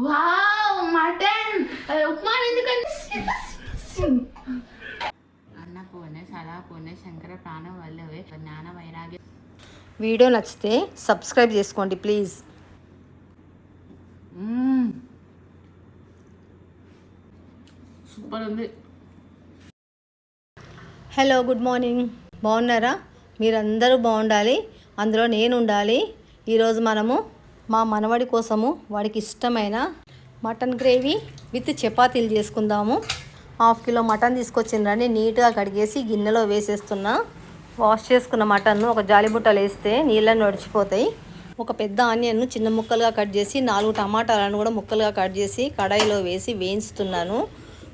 Wow mutton upma ఎందుకంటే అన్నపూర్ణ సదాపూర్ణ శంకర ప్రాణం వల్లవే జ్ఞాన వైరాగ్య. వీడియో నచ్చితే సబ్స్క్రైబ్ చేసుకోండి ప్లీజ్. సూపర్ ఉంది. Hello, good morning. బాగున్నారా? మీరందరూ బాగుండాలి, అందులో నేను ఉండాలి. ఈరోజు మనము మా మనవడి కోసము వాడికి ఇష్టమైన మటన్ గ్రేవీ విత్ చపాతీలు చేసుకుందాము. 1/2 కిలో మటన్ తీసుకొచ్చిండ్రని నీట్గా కడిగేసి గిన్నెలో వేసేస్తున్నా. వాష్ చేసుకున్న మటన్ను ఒక జాలిబుట్టలో వేస్తే నీళ్ళని నడిచిపోతాయి. ఒక పెద్ద ఆనియన్ను చిన్న ముక్కలుగా కట్ చేసి 4 టమాటాలను కూడా ముక్కలుగా కట్ చేసి కడాయిలో వేసి వేయించుతున్నాను.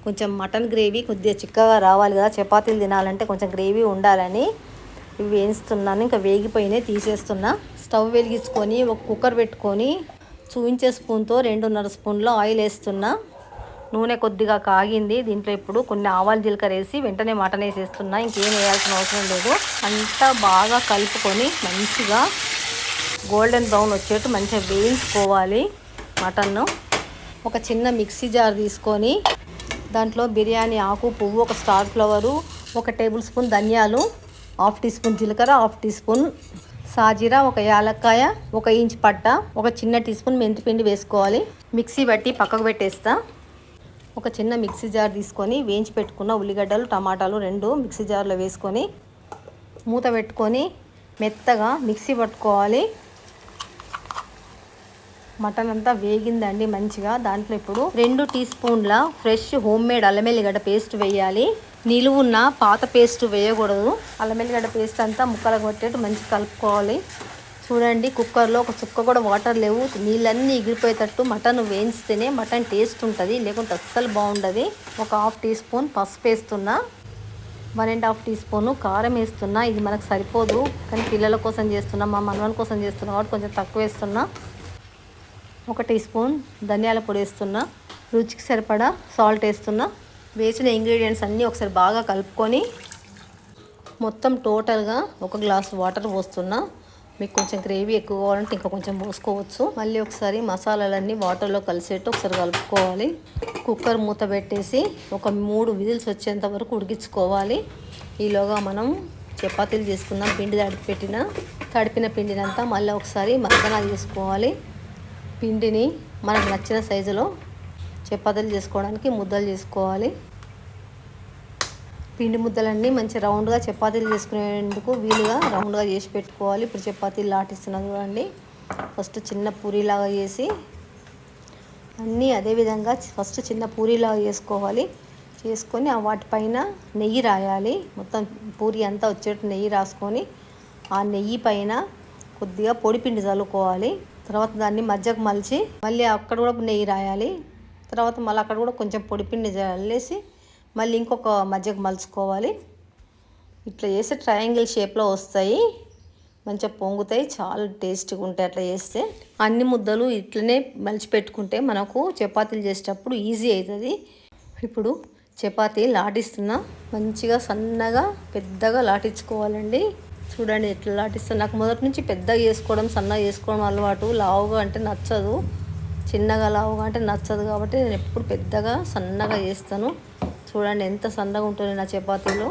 కొంచెం మటన్ గ్రేవీ కొద్దిగా చిక్కగా రావాలి కదా, చపాతీలు తినాలంటే కొంచెం గ్రేవీ ఉండాలని ఇవి వేయిస్తున్నాను. ఇంకా వేగిపోయినాయి, తీసేస్తున్నా. స్టవ్ వెలిగించుకొని ఒక కుక్కర్ పెట్టుకొని చూయించే స్పూన్తో 2.5 స్పూన్ల ఆయిల్ వేస్తున్నా. నూనె కొద్దిగా కాగింది. దీంట్లో ఇప్పుడు కొన్ని ఆవాలు జీలకర్ర వేసి వెంటనే మటన్ వేసేస్తున్నా. ఇంకేం వేయాల్సిన అవసరం లేదు. అంతా బాగా కలుపుకొని మంచిగా గోల్డెన్ బ్రౌన్ వచ్చేట్టు మంచిగా వేయించుకోవాలి మటన్ను. ఒక చిన్న మిక్సీ జార్ తీసుకొని దాంట్లో బిర్యానీ ఆకు, పువ్వు, ఒక స్టార్ ఫ్లవరు, 1 టేబుల్ స్పూన్ ధనియాలు, 1/2 టీ స్పూన్ జీలకర్ర, 1/2 టీ స్పూన్ సాజీరా, 1 యాలక్కాయ, 1 ఇంచ్ పట్ట, 1 చిన్న టీ స్పూన్ మెంతిపిండి వేసుకోవాలి. మిక్సీ బట్టి పక్కకు పెట్టేస్తా. ఒక చిన్న మిక్సీ జార్ తీసుకొని వేయించి పెట్టుకున్న ఉల్లిగడ్డలు, టమాటాలు 2 మిక్సీ జార్లో వేసుకొని మూత పెట్టుకొని మెత్తగా మిక్సీ పట్టుకోవాలి. మటన్ అంతా వేగిందండి మంచిగా. దాంట్లో ఇప్పుడు 2 టీ స్పూన్ల ఫ్రెష్ హోమ్మేడ్ అల్లం ఎల్లిగడ్డ పేస్ట్ వేయాలి. నిలువున్న పాత పేస్ట్ వేయకూడదు. అల్లం ఎల్లిగడ్డ పేస్ట్ అంతా ముక్కలకు కొట్టేట్టు మంచిగా కలుపుకోవాలి. చూడండి, కుక్కర్లో ఒక చుక్క కూడా వాటర్ లేవు, నీళ్ళన్నీ ఎగిరిపోయేటట్టు మటన్ వేయించితేనే మటన్ టేస్ట్ ఉంటుంది, లేకుంటే అస్సలు బాగుండదు. ఒక 1/2 టీ స్పూన్ పసుపు వేస్తున్నా. 1.5 టీ స్పూను కారం వేస్తున్నా. ఇది మనకు సరిపోదు, కానీ పిల్లల కోసం చేస్తున్నా, మా మనవని కోసం చేస్తున్నా కాబట్టి కొంచెం తక్కువ వేస్తున్నా. 1 టీ స్పూన్ ధనియాల పొడి వేస్తున్నా. రుచికి సరిపడా సాల్ట్ వేస్తున్నా. వేసిన ఇంగ్రీడియంట్స్ అన్నీ ఒకసారి బాగా కలుపుకొని మొత్తం టోటల్గా 1 గ్లాస్ వాటర్ పోస్తున్నా. మీకు కొంచెం గ్రేవీ ఎక్కువ కావాలంటే ఇంకా కొంచెం పోసుకోవచ్చు. మళ్ళీ ఒకసారి మసాలాలన్నీ వాటర్లో కలిసేట్టు ఒకసారి కలుపుకోవాలి. కుక్కర్ మూత పెట్టేసి ఒక 3 విజిల్స్ వచ్చేంత వరకు ఉడికించుకోవాలి. ఈలోగా మనం చపాతీలు చేసుకుందాం. పిండి తడిపిన పిండినంతా మళ్ళీ ఒకసారి మగ్గన చేసుకోవాలి. పిండిని మనకు నచ్చిన సైజులో చపాతీలు చేసుకోవడానికి ముద్దలు చేసుకోవాలి. పిండి ముద్దలన్నీ మంచి రౌండ్గా చపాతీలు చేసుకునేందుకు వీలుగా రౌండ్గా చేసి పెట్టుకోవాలి. ఇప్పుడు చపాతీలు లాటిస్తున్నాను చూడండి. ఫస్ట్ చిన్న పూరీలాగా చేసి అన్నీ అదేవిధంగా ఫస్ట్ చిన్న పూరీలాగా చేసుకోవాలి. చేసుకొని వాటిపైన నెయ్యి రాయాలి. మొత్తం పూరీ అంతా వచ్చేట్టు నెయ్యి రాసుకొని ఆ నెయ్యి పైన కొద్దిగా పొడిపిండి చల్లుకోవాలి. తర్వాత దాన్ని మధ్యకు మలిచి మళ్ళీ అక్కడ కూడా నెయ్యి రాయాలి. తర్వాత మళ్ళీ అక్కడ కూడా కొంచెం పొడిపిండి చల్లేసి మళ్ళీ ఇంకొక మధ్యకు మలుచుకోవాలి. ఇట్లా చేస్తే ట్రయాంగిల్ షేప్లో వస్తాయి, మంచిగా పొంగుతాయి, చాలా టేస్టీగా ఉంటాయి. అట్లా చేస్తే అన్ని ముద్దలు ఇట్లనే మలిచి పెట్టుకుంటే మనకు చపాతీలు చేసేటప్పుడు ఈజీ అవుతుంది. ఇప్పుడు చపాతీ లాటిస్తున్నా. మంచిగా సన్నగా పెద్దగా లాటించుకోవాలండి. చూడండి ఎట్లా లాటిస్తాను. నాకు మొదటి నుంచి పెద్దగా చేసుకోవడం, సన్నగా చేసుకోవడం అలవాటు. లావుగా అంటే నచ్చదు, చిన్నగా లావుగా అంటే నచ్చదు. కాబట్టి నేను ఎప్పుడు పెద్దగా సన్నగా చేస్తాను. చూడండి ఎంత సన్నగా ఉంటుంది నా చపాతీలు.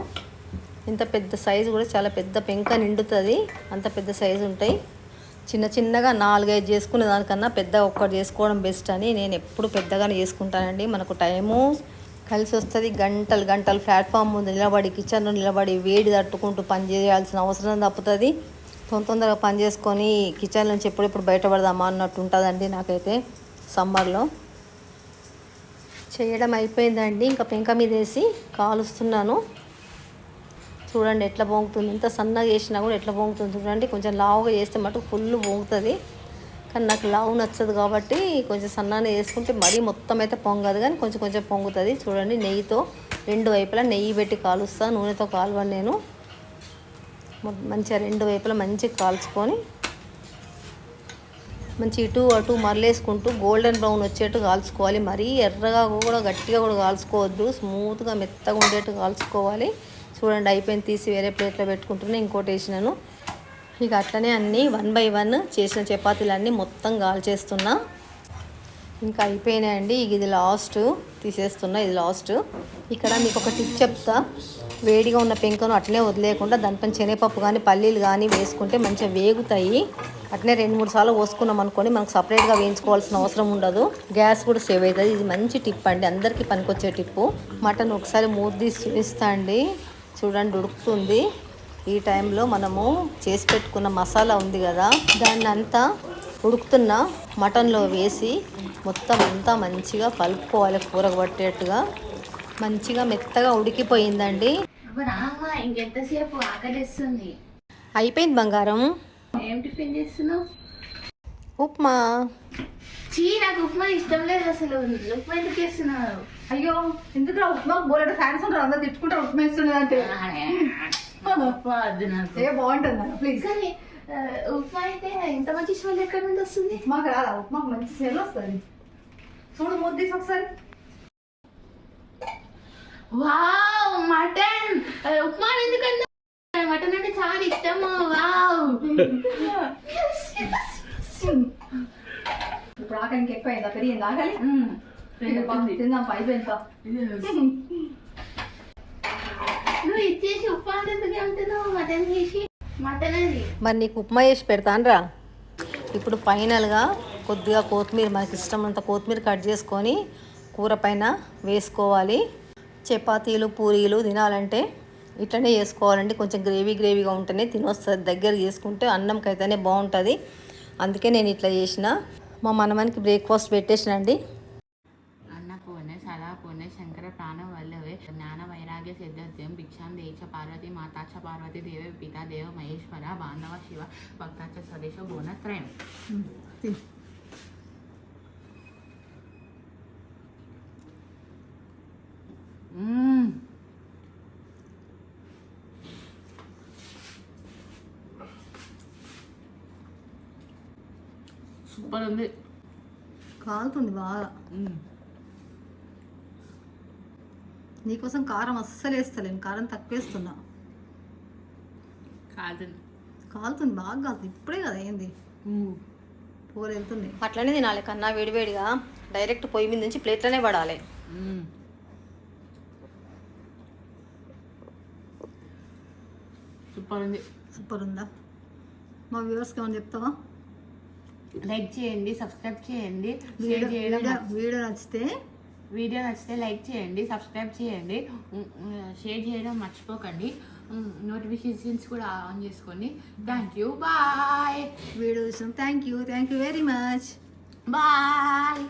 ఇంత పెద్ద సైజు కూడా చాలా పెద్ద పెంక నిండుతుంది, అంత పెద్ద సైజు ఉంటాయి. చిన్న చిన్నగా 4-5 చేసుకునే దానికన్నా పెద్దగా ఒక్కటి చేసుకోవడం బెస్ట్ అని నేను ఎప్పుడు పెద్దగానే చేసుకుంటానండి. మనకు టైము కలిసి వస్తుంది. గంటలు ప్లాట్ఫామ్ ముందు నిలబడి కిచెన్లో నిలబడి వేడి తట్టుకుంటూ పని చేయాల్సిన అవసరం తప్పుతుంది. తొందరగా పని చేసుకొని కిచెన్ నుంచి ఎప్పుడెప్పుడు బయటపడదామా అన్నట్టు ఉంటుందండి నాకైతే. సమ్మర్లో చేయడం అయిపోయిందండి. ఇంకా పెంక మీద వేసి కాలుస్తున్నాను. చూడండి ఎట్లా పొంగుతుంది. ఎంత సన్నగా చేసినా కూడా ఎట్లా పొంగుతుంది చూడండి. కొంచెం లావుగా చేస్తే మటుకు ఫుల్ పొంగుతుంది, కానీ నాకు లావు నచ్చదు కాబట్టి కొంచెం సన్నగా చేసుకుంటే మరీ మొత్తం అయితే పొంగదు, కానీ కొంచెం కొంచెం పొంగుతుంది. చూడండి నెయ్యితో 2 వైపులా నెయ్యి పెట్టి కాలుస్తాను. నూనెతో కాలువను నేను. మంచిగా 2 వైపులా మంచిగా కాల్చుకొని మంచి ఇటు అటు మరలేసుకుంటూ గోల్డెన్ బ్రౌన్ వచ్చేట్టు కాల్చుకోవాలి. మరీ ఎర్రగా కూడా గట్టిగా కూడా కాల్చుకోవద్దు, స్మూత్గా మెత్తగా ఉండేట్టు కాల్చుకోవాలి. చూడండి అయిపోయింది, తీసి వేరే ప్లేట్లో పెట్టుకుంటున్నా. ఇంకోటి వేసినాను. ఇక అట్లనే అన్నీ 1 బై 1 చేసిన చపాతీలన్నీ మొత్తం కాల్చేస్తున్నా. ఇంకా అయిపోయినాయండి. ఇది లాస్ట్ తీసేస్తున్నా, ఇది లాస్ట్. ఇక్కడ మీకు ఒక టిప్ చెప్తా. వేడిగా ఉన్న పెంకను అట్లనే వదిలేయకుండా దానిపైన శనగపప్పు కానీ పల్లీలు కానీ వేసుకుంటే మంచిగా వేగుతాయి. అట్నే 2-3 సార్లు పోసుకున్నాం అనుకోండి, మనకు సపరేట్గా వేయించుకోవాల్సిన అవసరం ఉండదు. గ్యాస్ కూడా సేవ్ అవుతుంది. ఇది మంచి టిప్ అండి, అందరికీ పనికొచ్చే టిప్పు. మటన్ ఒకసారి మూత తీసి చూపిస్తా అండి. చూడండి ఉడుకుతుంది. ఈ టైంలో మనము చేసి పెట్టుకున్న మసాలా ఉంది కదా, దాన్ని అంతా ఉడుకుతున్న మటన్లో వేసి మొత్తం అంతా మంచిగా కలుపుకోవాలి. కూరకు పట్టేట్టుగా మంచిగా మెత్తగా ఉడికిపోయిందండి. ఇంకెంతసేపు ఆకలిస్తుంది. అయిపోయింది బంగారం. ఏం టిఫిన్ చేస్తున్నావు? ఉప్మా. నాకు ఉప్మా ఇష్టం లేదు అసలు. ఉప్మా ఎందుకు చేస్తున్నావు? అయ్యో ఎందుకు ఉప్మా బోలెడు ఫ్యాన్స్ ఉంటారు, అందరు తిట్టుకుంటారు ఉప్మా ఇస్తున్నది అంటే. ఉప్మా వద్దు నాకు. బాగుంటుంది ప్లీజ్. కానీ ఉప్మా అయితే ఇంత మంచి స్మెల్ ఎక్కడ నుండి వస్తుంది? ఉప్మాకి రాదా? ఉప్మాకు మంచి స్మెల్ వస్తుంది. చూడు మూత తీసి ఒకసారి. Wow mutton. ఉప్మా ఎందుకంటే మటన్ అంటే చాలా ఇష్టము. వావ్. ఇప్పుడు ఆకలికి ఎక్కువ అయిందా? పెరిగింది ఆకలి. తిందాం అయిపోయిందా? నువ్వు ఇచ్చేసి ఉప్మా ఎందుకు అంటున్నావు? మటన్ చేసి మటన్ అది. మరి నీకు ఉప్మా చేసి పెడతానురా. ఇప్పుడు ఫైనల్గా కొద్దిగా కొత్తిమీర, మనకి ఇష్టమంత కొత్తిమీర కట్ చేసుకొని కూర పైన వేసుకోవాలి. చపాతీలు పూరీలు తినాలంటే ఇట్లనే చేసుకోవాలండి. కొంచెం గ్రేవీగా ఉంటేనే తినొస్తుంది. దగ్గర చేసుకుంటే అన్నంకైతేనే బాగుంటుంది. అందుకే నేను ఇట్లా చేసిన. మా మనవానికి బ్రేక్ఫాస్ట్ పెట్టేసినండి. అన్నపూర్ణే సదాపూర్ణే శంకర ప్రాణం వల్లవే జ్ఞాన వైరాగ్య సిద్ధార్థం భిక్షాం దేశ పార్వతి మాతాచ పార్వతి దేవ పితా దేవ మహేశ్వర బాంధవ శివ భక్తాచ స్వదేశ భువనత్రయం. సూపర్ ఉంది. కాలుతుంది బాగా. నీకోసం కారం అస్సలు వేస్తలేను, కారం తక్కువ వేస్తున్నా. కాలుతుంది బాగా కాలుతుంది. ఇప్పుడే కదా అయింది, పూలు వెళ్తుంది. అట్లనే తినాలి కన్నా, వేడివేడిగా డైరెక్ట్ పొయ్యి మీద నుంచి ప్లేట్లోనే పడాలి. సూపర్ ఉంది. సూపర్ ఉందా? మా వ్యూవర్స్కి ఏమైనా చెప్తావా? లైక్ చేయండి, సబ్స్క్రైబ్ చేయండి, వీడియో నచ్చితే లైక్ చేయండి, సబ్స్క్రైబ్ చేయండి, షేర్ చేయడం మర్చిపోకండి. నోటిఫికేషన్స్ కూడా ఆన్ చేసుకోండి. Thank you, bye. వీడియో చూసాం. Thank you very much. Bye.